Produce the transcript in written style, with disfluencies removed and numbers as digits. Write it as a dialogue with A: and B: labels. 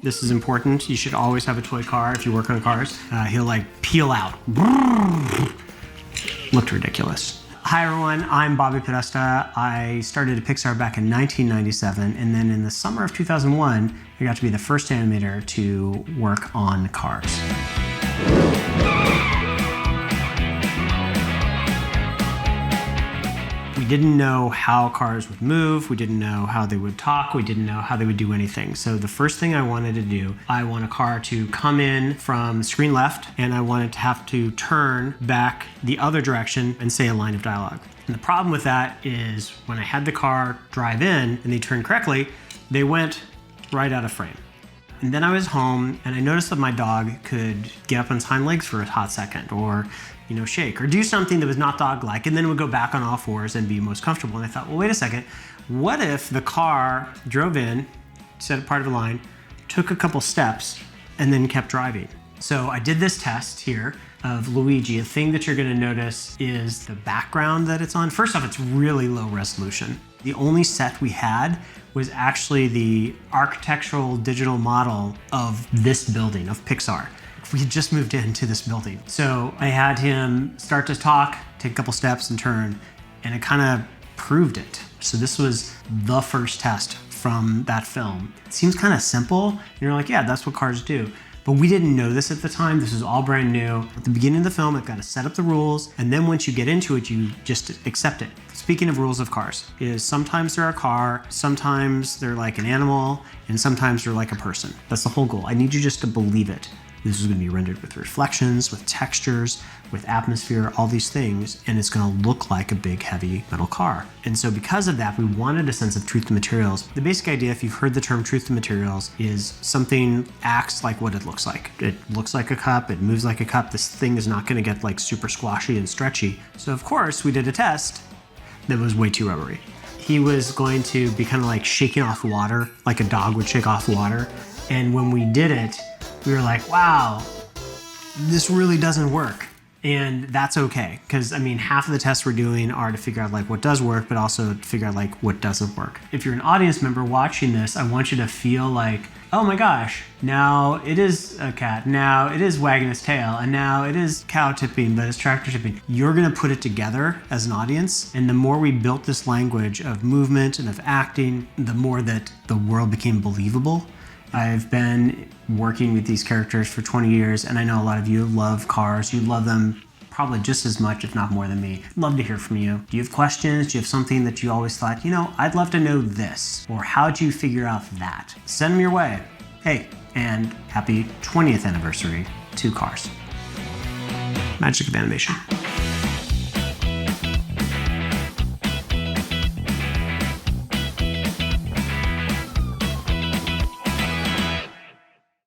A: This is important. You should always have a toy car if you work on cars. He'll like peel out. Looked ridiculous. Hi everyone, I'm Bobby Podesta. I started at Pixar back in 1997, and then in the summer of 2001, I got to be the first animator to work on cars. We didn't know how cars would move, we didn't know how they would talk, we didn't know how they would do anything. So the first thing I wanted to do, I want a car to come in from screen left, and I wanted to have to turn back the other direction and say a line of dialogue. And the problem with that is when I had the car drive in and they turned correctly, they went right out of frame. And then I was home and I noticed that my dog could get up on his hind legs for a hot second, or shake, or do something that was not dog-like, and then it would go back on all fours and be most comfortable. And I thought, well, wait a second, what if the car drove in, set a part of the line, took a couple steps, and then kept driving? So I did this test here of Luigi. A thing that you're gonna notice is the background that it's on. First off, it's really low resolution. The only set we had was actually the architectural digital model of this building, of Pixar. We had just moved into this building. So I had him start to talk, take a couple steps and turn, and it kind of proved it. So this was the first test from that film. It seems kind of simple, and you're like, yeah, that's what cars do. But we didn't know this at the time. This was all brand new. At the beginning of the film, I've got to set up the rules, and then once you get into it, you just accept it. Speaking of rules of cars, is sometimes they're a car, sometimes they're like an animal, and sometimes they're like a person. That's the whole goal. I need you just to believe it. This is going to be rendered with reflections, with textures, with atmosphere, all these things, and it's going to look like a big, heavy metal car. And so because of that, we wanted a sense of truth to materials. The basic idea, if you've heard the term truth to materials, is something acts like what it looks like. It looks like a cup, it moves like a cup. This thing is not going to get like super squashy and stretchy. So of course, we did a test that was way too rubbery. He was going to be kind of like shaking off water, like a dog would shake off water. And when we did it, we were like, wow, this really doesn't work. And that's okay, because I mean, half of the tests we're doing are to figure out like what does work, but also to figure out like what doesn't work. If you're an audience member watching this, I want you to feel like, oh my gosh, now it is a cat, now it is wagging its tail, and now it is cow tipping, but it's tractor tipping. You're gonna put it together as an audience, and the more we built this language of movement and of acting, the more that the world became believable. I've been working with these characters for 20 years, and I know a lot of you love cars. You love them probably just as much, if not more than me. I'd love to hear from you. Do you have questions? Do you have something that you always thought, I'd love to know this, or how'd you figure out that? Send them your way. Hey, and happy 20th anniversary to Cars. Magic of animation.